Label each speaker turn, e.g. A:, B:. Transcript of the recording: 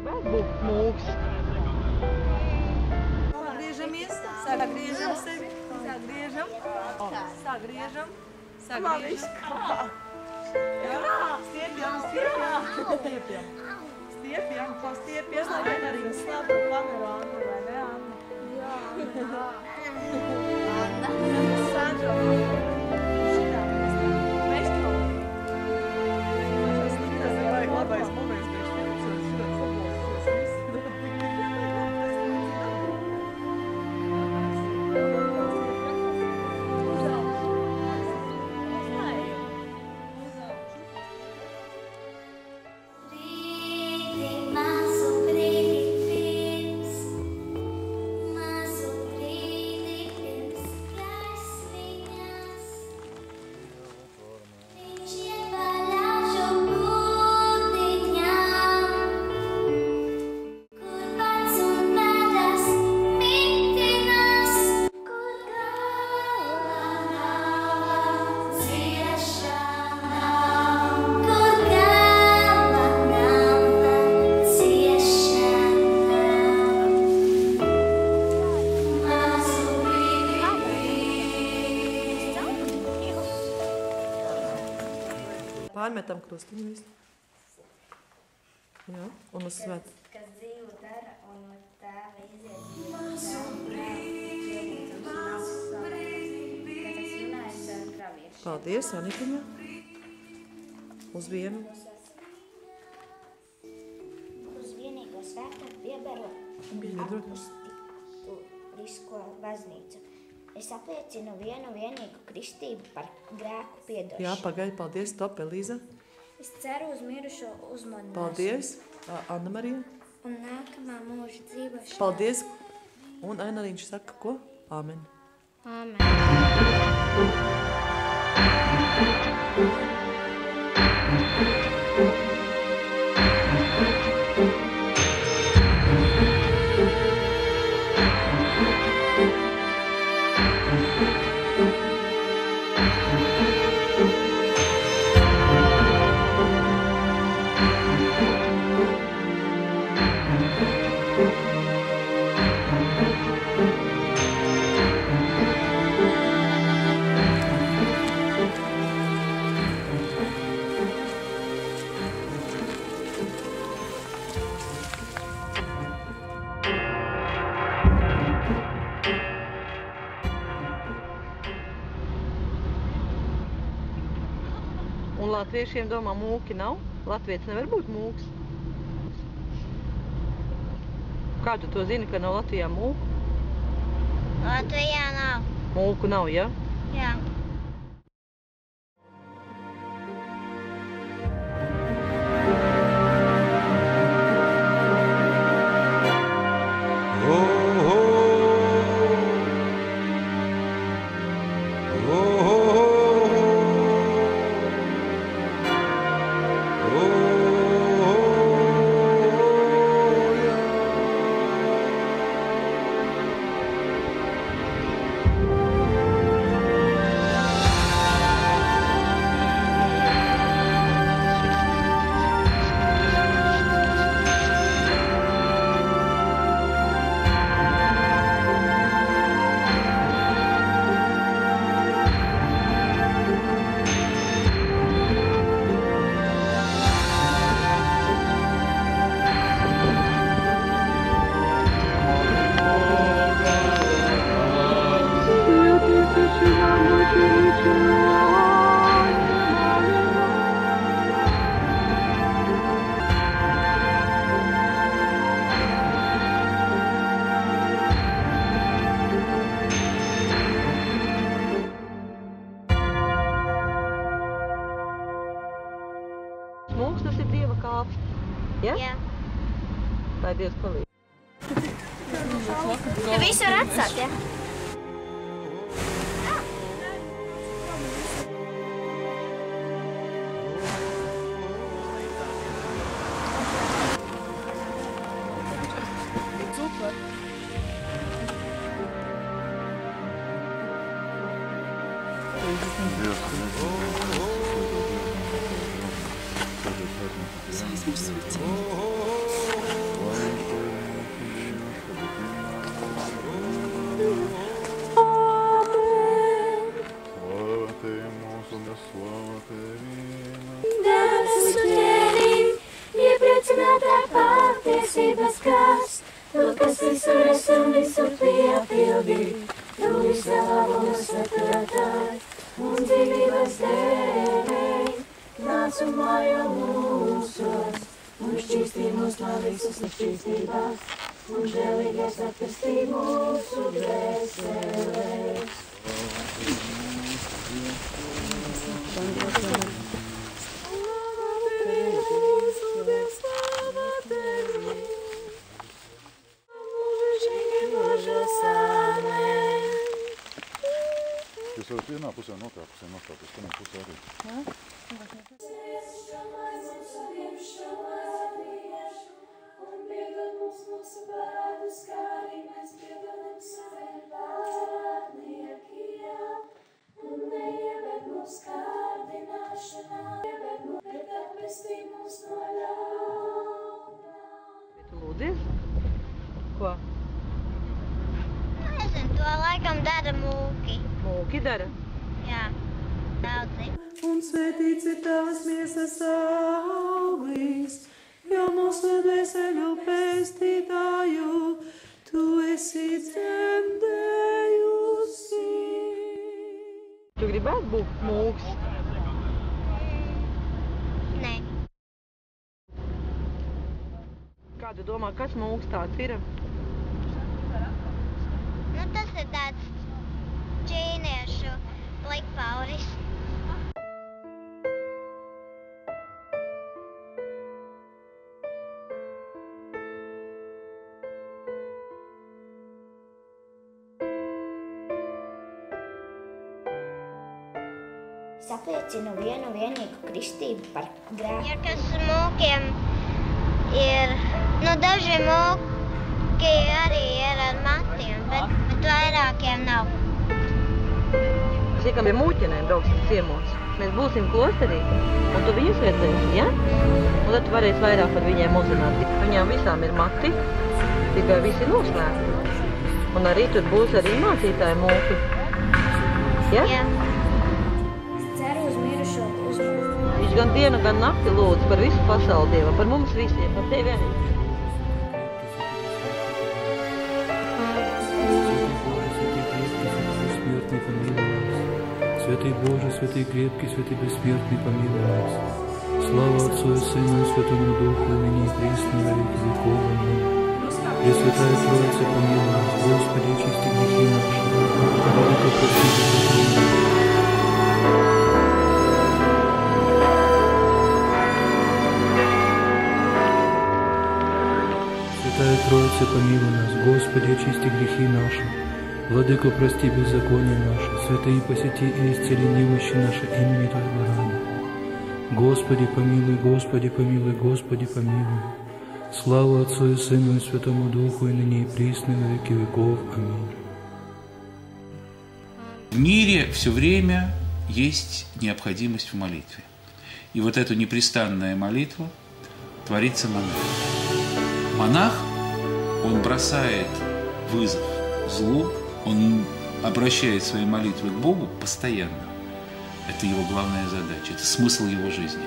A: gribētu būt mūks. Sagriežamies, sagriežam sevi, sagriežam, sagriežam, sagriežam. Stiepjam, stiepjam, stiepjam. Stiepjam, pastiepjam, lai vien arī uz slabu kameru, Anna, vai ne, Anna? Jā, Anna. Sandra. Šitā, mēs to. Tas vajag labais moments, priekš filmas, šitā sabos, viss. Pārmetam krustiņu visu. Jā, un uz svēt.
B: Kas dzīvu dara un no tēva iziet. Mazu brīdi, mazu brīdi. Tas runājas ar kraviešu.
A: Paldies, Anikuņa. Uz vienu.
B: Uz vienīgo svēto pieberu apustulisko baznīcu. Es apliecinu vienu vienīgu kristību par grēku piedošanu.
A: Jā, pagaidi, paldies, top, Elīza.
B: Es ceru uz mirušo uzmanību.
A: Paldies, Anna Marija.
B: Un nākamā mūža dzīvošana.
A: Paldies. Un Ainariņš saka, ko? Āmen.
B: Āmen.
A: Un latviešiem domā, mūki nav? Latvietis nevar būt mūks. Kā tu to zini, ka nav Latvijā mūku?
B: Latvijā nav.
A: Mūku nav, ja?
B: Jā.
A: Mūks tas ir Dieva kāps. Ja?
B: Jā.
A: Lai Dievs palīdz.
B: Tu visu var atstāt, ja?
A: Super. Dievs,
C: Patiesības kārs, tu, kas visur esi un visur piepildī, tu visā labuma saturētāji un dzīvības dēļ, nāc un mājo mūsos, un šķīstī mūs no visas nešķīstībās, un žēlīgais atpestī mūsu dvēseles.
D: Jūs varat vienā pusē notāpusē nostāties, vienā pusē arī.
A: Tu lūdzies? Ko?
B: Nezinu, to laikam dara mūki.
A: Mūki dara?
B: Jā, daudzi.
A: Un svētīts ir tavas miesas auglis, jo mūsu dvēseļu pestītāju tu esi dzemdējusi. Tu gribētu būt mūks?
B: Nē.
A: Kā tu domā, kas mūks tāds ir?
B: Nu, tas ir tāds ķīniešu likpauris.
C: Es apliecinu vienu vienīgu kristību par grēku.
B: Ir kas mūkiem ir, nu, daži mūki arī ir ar matiem, bet vairākiem nav.
A: Mēs iekam pie mūķenēm brauksim ciemos. Mēs būsim klosterī, un tu viņus redzēsi, ja? Un tad tu varēsi vairāk par viņiem uzzināt. Viņām visām ir mati, tikai visi noslēgti. Un arī tur būs arī mācītāji mūki. Ja?
B: Jā.
C: Ceru uz mirušo uzmūžu.
A: Viņš gan dienu, gan nakti lūdz par visu pasauli Dievam, par mums visiem, par tevi arī.
E: Святый Боже, святый крепкий, святый бессмертный, помилуй нас. Слава Отцу и Сыну и Святому Духу, и ныне и присно во веки веков. Аминь. Пресвятая Троица, помилуй нас, Господи, очисти грехи наши, владыка прости беззаконие. Святая Троица, помилуй нас, Господи, очисти грехи наши, Владыко, прости беззаконие наше, святые посети и исцели немощи наши имени Твоего ради. Господи, помилуй, Господи, помилуй, Господи, помилуй. Слава Отцу и Сыну и Святому Духу, и ныне и присно во веки веков. Аминь.
F: В мире все время есть необходимость в молитве. И вот эту непрестанную молитву творится монах. Монах, он бросает вызов злу, он обращает свои молитвы к Богу постоянно. Это его главная задача, это смысл его жизни.